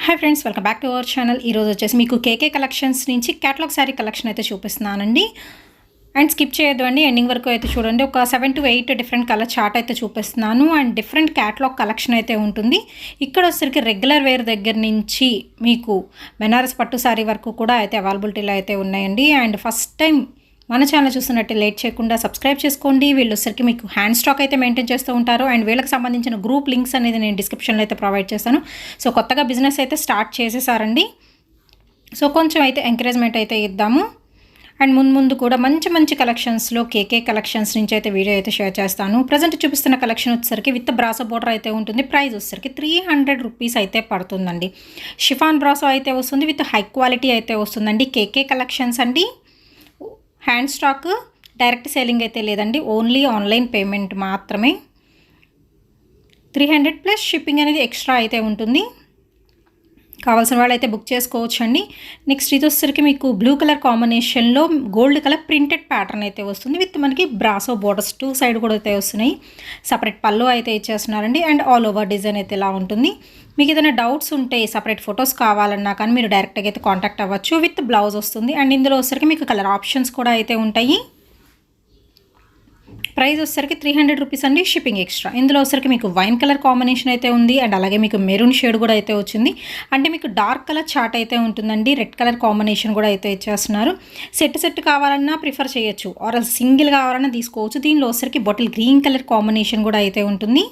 Hi friends, welcome back to our channel. ఈరోజు వచ్చేసి మీకు కేకే కలెక్షన్స్ నుంచి క్యాటలాగ్ శారీ కలెక్షన్ అయితే చూపిస్తున్నానండి. అండ్ స్కిప్ చేయొద్దు అండి, ఎండింగ్ వరకు అయితే చూడండి. ఒక 7 to 8 డిఫరెంట్ కలర్ చార్ట్ అయితే చూపిస్తున్నాను. అండ్ డిఫరెంట్ క్యాటలాగ్ కలెక్షన్ అయితే ఉంటుంది. ఇక్కడ వచ్చేసరికి రెగ్యులర్ వేర్ దగ్గర నుంచి మీకు బెనారస్ పట్టు శారీ వరకు కూడా అయితే అవైలబిలిటీలో అయితే ఉన్నాయండి. అండ్ ఫస్ట్ టైం మన ఛానల్ చూస్తున్నట్టు లేట్ చేయకుండా సబ్స్క్రైబ్ చేసుకోండి. వీళ్ళు వచ్చేసరికి మీకు హ్యాండ్ స్టాక్ అయితే మెయింటైన్ చేస్తూ ఉంటారు. అండ్ వీళ్ళకి సంబంధించిన గ్రూప్ లింక్స్ అనేది నేను డిస్క్రిప్షన్లో అయితే ప్రొవైడ్ చేస్తాను. సో కొత్తగా బిజినెస్ అయితే స్టార్ట్ చేసేసారండి. సో కొంచెం అయితే ఎంకరేజ్మెంట్ అయితే ఇద్దాము. అండ్ ముందు కూడా మంచి మంచి కలెక్షన్స్లో కేకే కలెక్షన్స్ నుంచి అయితే వీడియో అయితే షేర్ చేస్తాను. ప్రజెంట్ చూపిస్తున్న కలెక్షన్ వచ్చేసరికి విత్ బ్రాసో బోర్డర్ అయితే ఉంటుంది. ప్రైస్ వచ్చేసరికి 300 రూపీస్ అయితే పడుతుందండి. షిఫాన్ బ్రాసో అయితే వస్తుంది, విత్ హై క్వాలిటీ అయితే వస్తుందండి. కేకే కలెక్షన్స్ అండి. హ్యాండ్ స్టాక్ డైరెక్ట్ సేలింగ్ అయితే లేదండి, ఓన్లీ ఆన్లైన్ పేమెంట్ మాత్రమే. 300 ప్లస్ షిప్పింగ్ అనేది ఎక్స్ట్రా అయితే ఉంటుంది. కావాల్సిన వాళ్ళు అయితే బుక్ చేసుకోవచ్చు అండి. నెక్స్ట్ ఇది వచ్చేసరికి మీకు బ్లూ కలర్ కాంబినేషన్లో గోల్డ్ కలర్ ప్రింటెడ్ ప్యాటర్న్ అయితే వస్తుంది. విత్ మనకి బ్రాసో బోర్డర్స్ 2 సైడ్ కూడా అయితే వస్తున్నాయి. సపరేట్ పళ్ళు అయితే ఇచ్చేస్తున్నారండి. అండ్ ఆల్ ఓవర్ డిజైన్ అయితే ఇలా ఉంటుంది. మీకు ఏదైనా డౌట్స్ ఉంటే సపరేట్ ఫొటోస్ కావాలన్నా కానీ మీరు డైరెక్ట్గా అయితే కాంటాక్ట్ అవ్వచ్చు. విత్ బ్లౌజ్ వస్తుంది. అండ్ ఇందులో వచ్చేసరికి మీకు కలర్ ఆప్షన్స్ కూడా అయితే ఉంటాయి. ప్రైస్ వచ్చేసరికి 300 రూపీస్ అండి, షిప్పింగ్ ఎక్స్ట్రా. ఇందులో వచ్చేసరికి మీకు వైన్ కలర్ కాంబినేషన్ అయితే ఉంది. అండ్ అలాగే మీకు మెరూన్ షేడ్ కూడా అయితే వచ్చింది. అంటే మీకు డార్క్ కలర్ చార్ట్ అయితే ఉంటుందండి. రెడ్ కలర్ కాంబినేషన్ కూడా అయితే ఇచ్చేస్తున్నారు. సెట్ కావాలన్నా ప్రిఫర్ చేయొచ్చు, ఆర్ సింగిల్ కావాలన్నా తీసుకోవచ్చు. దీనిలో వచ్చేసరికి బాటిల్ గ్రీన్ కలర్ కాంబినేషన్ కూడా అయితే ఉంటుంది.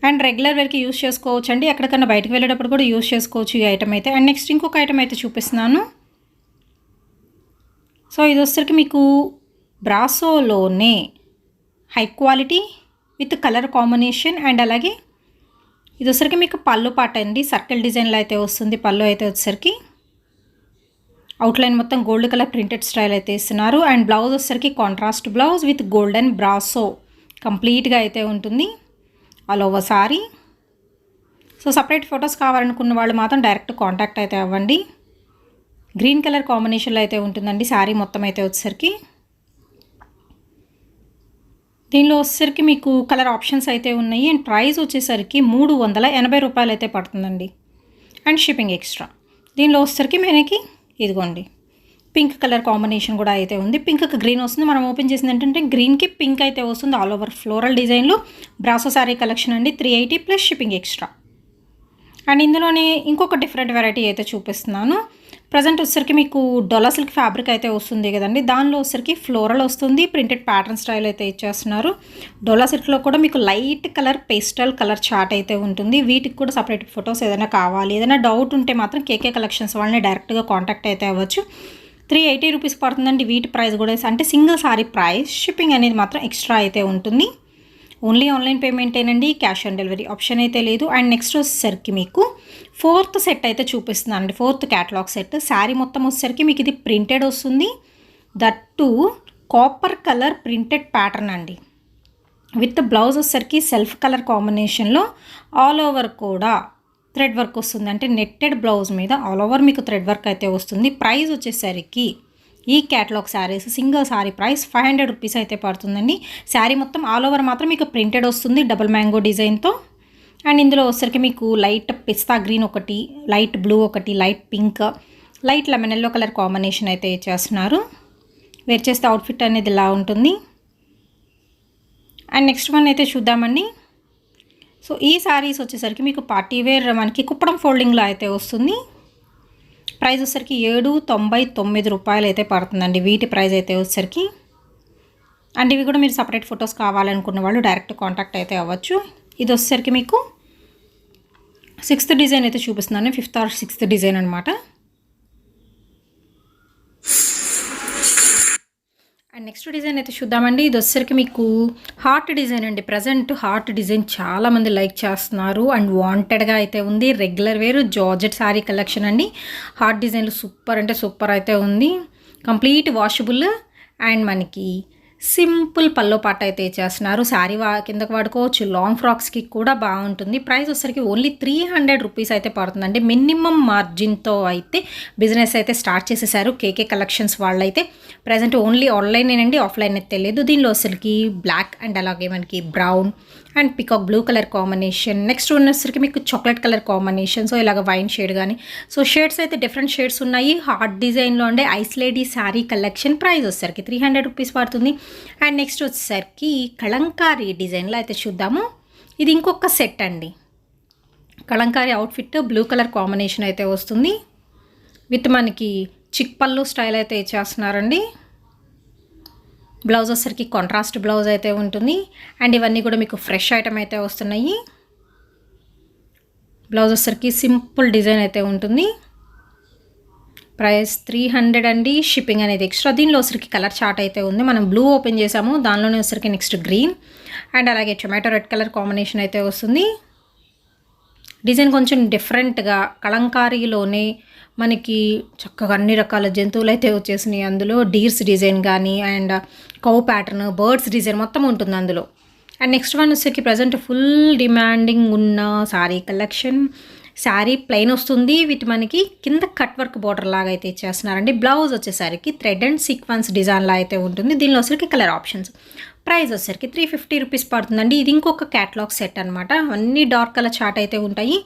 అండ్ రెగ్యులర్ వేర్కి యూస్ చేసుకోవచ్చు అండి. ఎక్కడికన్నా బయటకు వెళ్ళేటప్పుడు కూడా యూస్ చేసుకోవచ్చు ఈ ఐటమ్ అయితే. అండ్ నెక్స్ట్ ఇంకొక ఐటమ్ అయితే చూపిస్తున్నాను. సో ఇది వచ్చేసరికి మీకు బ్రాసోలోనే high quality with colour combination. And అలాగే ఇది వచ్చేసరికి మీకు పళ్ళు పాట అండి. సర్కిల్ డిజైన్లో అయితే వస్తుంది. పళ్ళు అయితే వచ్చేసరికి అవుట్లైన్ మొత్తం గోల్డ్ కలర్ ప్రింటెడ్ స్టైల్ అయితే ఇస్తున్నారు. అండ్ బ్లౌజ్ వచ్చేసరికి contrast blouse with golden brasso కంప్లీట్గా అయితే ఉంటుంది all over sorry. So separate photos కావాలనుకున్న వాళ్ళు మాత్రం డైరెక్ట్ కాంటాక్ట్ అయితే అవ్వండి. గ్రీన్ కలర్ కాంబినేషన్లో అయితే ఉంటుందండి శారీ మొత్తం అయితే వచ్చేసరికి. దీనిలో వచ్చేసరికి మీకు కలర్ ఆప్షన్స్ అయితే ఉన్నాయి. అండ్ ప్రైస్ వచ్చేసరికి 380 రూపాయలు అయితే పడుతుందండి. And shipping extra. దీనిలో వచ్చేసరికి మనకి ఇదిగోండి పింక్ కలర్ కాంబినేషన్ కూడా అయితే ఉంది. పింక్కి గ్రీన్ వస్తుంది. మనం ఓపెన్ చేసింది ఏంటంటే గ్రీన్కి పింక్ అయితే వస్తుంది. ఆల్ ఓవర్ ఫ్లోరల్ డిజైన్లో బ్రాసో శారీ కలెక్షన్ అండి. 380 ప్లస్ షిప్పింగ్ ఎక్స్ట్రా. అండ్ ఇందులోనే ఇంకొక డిఫరెంట్ వెరైటీ అయితే చూపిస్తున్నాను. ప్రజెంట్ వచ్చేసరికి మీకు డొలా సిల్క్ ఫ్యాబ్రిక్ అయితే వస్తుంది కదండి. దానిలో వచ్చేసరికి ఫ్లోరల్ వస్తుంది. ప్రింటెడ్ ప్యాటర్న్ స్టైల్ అయితే ఇచ్చేస్తున్నారు. డొలా సిల్క్లో కూడా మీకు light colour pastel colour chart అయితే ఉంటుంది. వీటికి కూడా సపరేట్ ఫొటోస్ ఏదైనా కావాలి, ఏదైనా డౌట్ ఉంటే మాత్రం కేకే కలెక్షన్స్ వాళ్ళని డైరెక్ట్గా కాంటాక్ట్ అయితే అవ్వచ్చు. 380 రూపీస్ పడుతుందండి. వీటి ప్రైస్ కూడా అంటే సింగిల్ సారీ ప్రైస్. షిప్పింగ్ అనేది మాత్రం ఎక్స్ట్రా అయితే ఉంటుంది. ఓన్లీ ఆన్లైన్ పేమెంటేనండి, క్యాష్ ఆన్ డెలివరీ ఆప్షన్ అయితే లేదు. అండ్ నెక్స్ట్ వచ్చేసరికి మీకు 4th సెట్ అయితే చూపిస్తున్నాను అండి. 4th catalogue set. శారీ మొత్తం వచ్చేసరికి మీకు ఇది ప్రింటెడ్ వస్తుంది. That copper colour printed pattern అండి. విత్ బ్లౌజ్ వచ్చేసరికి సెల్ఫ్ కలర్ కాంబినేషన్లో ఆల్ ఓవర్ కూడా థ్రెడ్ వర్క్ వస్తుంది. అంటే నెట్టెడ్ బ్లౌజ్ మీద ఆల్ ఓవర్ మీకు థ్రెడ్ వర్క్ అయితే వస్తుంది. ప్రైస్ వచ్చేసరికి ఈ catalogue saris single sari price 500 rupees అయితే పడుతుందండి. శారీ మొత్తం ఆల్ ఓవర్ మాత్రం మీకు ప్రింటెడ్ వస్తుంది డబుల్ మ్యాంగో డిజైన్తో. అండ్ ఇందులో వచ్చేసరికి మీకు లైట్ పిస్తా గ్రీన్ ఒకటి, లైట్ బ్లూ ఒకటి, light pink, light lemon yellow colour combination అయితే ఇచ్చేస్తున్నారు. వేర్ చేస్తే అవుట్ఫిట్ అనేది ఇలా ఉంటుంది. అండ్ నెక్స్ట్ వన్ అయితే చూద్దామండి. సో ఈ శారీస్ వచ్చేసరికి మీకు పార్టీ వేర్ మనకి కుప్పడం ఫోల్డింగ్లో అయితే వస్తుంది. ప్రైస్ వచ్చేసరికి 799 రూపాయలు అయితే పడుతుందండి. వీటి ప్రైస్ అయితే వచ్చేసరికి. అండ్ ఇవి కూడా మీరు సపరేట్ ఫొటోస్ కావాలనుకున్న వాళ్ళు డైరెక్ట్ కాంటాక్ట్ అయితే అవ్వచ్చు. ఇది వచ్చేసరికి మీకు 6th డిజైన్ అయితే చూపిస్తున్నాను. 5th or 6th డిజైన్ అనమాట. అండ్ నెక్స్ట్ డిజైన్ అయితే చూద్దామండి. ఇది వచ్చేసరికి మీకు హార్ట్ డిజైన్ అండి. ప్రజెంట్ హార్ట్ డిజైన్ చాలామంది లైక్ చేస్తున్నారు అండ్ వాంటెడ్గా అయితే ఉంది. రెగ్యులర్ వేరు జార్జెట్ శారీ కలెక్షన్ అండి. హార్ట్ డిజైన్లు సూపర్ అంటే సూపర్ అయితే ఉంది. Complete washable. అండ్ మనకి సింపుల్ పల్లో పాట అయితే ఇచ్చేస్తున్నారు. శారీ కిందకి వాడుకోవచ్చు, లాంగ్ ఫ్రాక్స్కి కూడా బాగుంటుంది. ప్రైస్ వచ్చేసరికి ఓన్లీ 300 రూపీస్ అయితే పడుతుందండి. మినిమం మార్జిన్తో అయితే బిజినెస్ అయితే స్టార్ట్ చేసేసారు కేకే కలెక్షన్స్ వాళ్ళైతే. ప్రజెంట్ ఓన్లీ ఆన్లైనేనండి, ఆఫ్లైన్ అయితే తెలియదు. దీనిలో వచ్చరికి బ్లాక్ అండ్ అలాగే మనకి brown and peacock blue colour combination, next ఉన్నసరికి మీకు చాక్లెట్ కలర్ కాంబినేషన్, సో ఇలాగ వైన్ షేడ్ కానీ, సో షేడ్స్ అయితే డిఫరెంట్ షేడ్స్ ఉన్నాయి. హార్ట్ డిజైన్లో ఉండే ice lady sari collection. Price వచ్చేసరికి 300 రూపీస్ పడుతుంది. అండ్ నెక్స్ట్ వచ్చేసరికి కలంకారీ డిజైన్లో అయితే చూద్దాము. ఇది ఇంకొక సెట్ అండి. Kalamkari outfit blue colour combination అయితే వస్తుంది విత్ మనకి చిక్ పళ్ళు స్టైల్ అయితే ఇచ్చేస్తున్నారండి. బ్లౌజ్ వచ్చేసరికి కాంట్రాస్ట్ బ్లౌజ్ అయితే ఉంటుంది. అండ్ ఇవన్నీ కూడా మీకు ఫ్రెష్ ఐటమ్ అయితే వస్తున్నాయి. బ్లౌజ్ వచ్చేసరికి సింపుల్ డిజైన్ అయితే ఉంటుంది. ప్రైస్ 300 అండి. షిప్పింగ్ అనేది ఎక్స్ట్రా. దీనిలో వచ్చరికి కలర్ చార్ట్ అయితే ఉంది. మనం బ్లూ ఓపెన్ చేసాము, దానిలోనే వచ్చరికి నెక్స్ట్ గ్రీన్ అండ్ అలాగే టొమాటో రెడ్ కలర్ కాంబినేషన్ అయితే వస్తుంది. డిజైన్ కొంచెం డిఫరెంట్గా కలంకారీలోనే మనకి చక్కగా అన్ని రకాల జంతువులు అయితే వచ్చేసినాయి. అందులో డీర్స్ డిజైన్ కానీ and cow pattern, birds design మొత్తం ఉంటుంది అందులో. అండ్ నెక్స్ట్ వన్ వచ్చేసరికి ప్రజెంట్ ఫుల్ డిమాండింగ్ ఉన్న శారీ కలెక్షన్. శారీ ప్లెయిన్ వస్తుంది విత్ మనకి కింద కట్ వర్క్ బార్డర్ లాగా అయితే ఇచ్చేస్తున్నారండి. బ్లౌజ్ వచ్చేసరికి థ్రెడ్ అండ్ సీక్వెన్స్ డిజైన్లా అయితే ఉంటుంది. దీనిలో వచ్చరికి కలర్ ఆప్షన్స్. ప్రైస్ వచ్చేసరికి 350 రూపీస్ పడుతుందండి. ఇది ఇంకొక క్యాటలాగ్ సెట్ అనమాట. అన్నీ డార్క్ కలర్ చార్ట్ అయితే ఉంటాయి.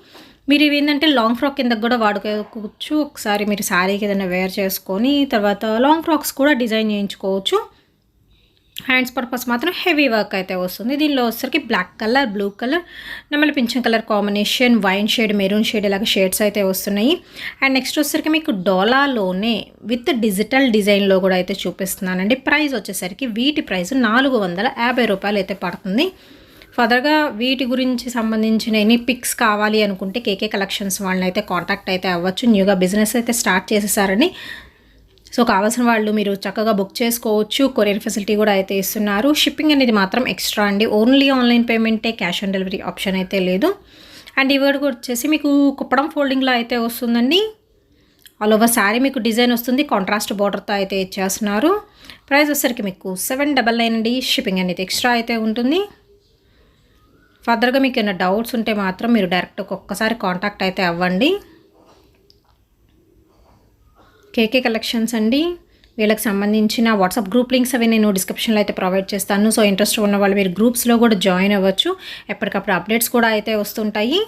మీరు ఇవి ఏంటంటే లాంగ్ ఫ్రాక్ కింద కూడా వాడుకోవచ్చు. ఒకసారి మీరు శారీకి ఏదైనా వేర్ చేసుకొని తర్వాత లాంగ్ ఫ్రాక్స్ కూడా డిజైన్ చేయించుకోవచ్చు. హ్యాండ్స్ పర్పస్ మాత్రం హెవీ వర్క్ అయితే వస్తుంది. దీనిలో వచ్చరికి బ్లాక్ కలర్, బ్లూ కలర్, నెమలి pension colour combination, wine shade, maroon shade ఇలాగ షేడ్స్ అయితే వస్తున్నాయి. అండ్ నెక్స్ట్ వచ్చరికి మీకు డోలాలోనే విత్ డిజిటల్ డిజైన్లో కూడా అయితే చూపిస్తున్నానండి. ప్రైస్ వచ్చేసరికి వీటి ప్రైస్ 450 రూపాయలు అయితే పడుతుంది. ఫర్దర్గా వీటి గురించి సంబంధించిన ఎనీ పిక్స్ కావాలి అనుకుంటే కేకే కలెక్షన్స్ వాళ్ళని అయితే కాంటాక్ట్ అయితే అవ్వచ్చు. న్యూగా బిజినెస్ అయితే స్టార్ట్ చేసేసారని. సో కావాల్సిన వాళ్ళు మీరు చక్కగా బుక్ చేసుకోవచ్చు. కొరియర్ ఫెసిలిటీ కూడా అయితే ఇస్తున్నారు. షిప్పింగ్ అనేది మాత్రం ఎక్స్ట్రా అండి. ఓన్లీ ఆన్లైన్ పేమెంటే, క్యాష్ ఆన్ డెలివరీ ఆప్షన్ అయితే లేదు. అండ్ ఈ వర్డ్ కూడా వచ్చేసి మీకు కుప్పడం ఫోల్డింగ్లో అయితే వస్తుందండి. ఆల్ ఓవర్ శారీ మీకు డిజైన్ వస్తుంది. కాంట్రాస్ట్ బార్డర్తో అయితే ఇచ్చేస్తున్నారు. ప్రైస్ వచ్చేసరికి మీకు 799 అండి. షిప్పింగ్ అనేది ఎక్స్ట్రా అయితే ఉంటుంది. ఫర్దర్గా మీకు ఏమైనా డౌట్స్ ఉంటే మాత్రం మీరు డైరెక్ట్ ఒక్కసారి కాంటాక్ట్ అయితే అవ్వండి. కేకే కలెక్షన్స్ అండి. వీళ్ళకి సంబంధించిన వాట్సాప్ గ్రూప్ లింక్స్ అవి నేను డిస్క్రిప్షన్లో అయితే ప్రొవైడ్ చేస్తాను. సో ఇంట్రెస్ట్ ఉన్న వాళ్ళు మీరు గ్రూప్స్లో కూడా జాయిన్ అవ్వచ్చు. ఎప్పటికప్పుడు అప్డేట్స్ కూడా అయితే వస్తుంటాయి.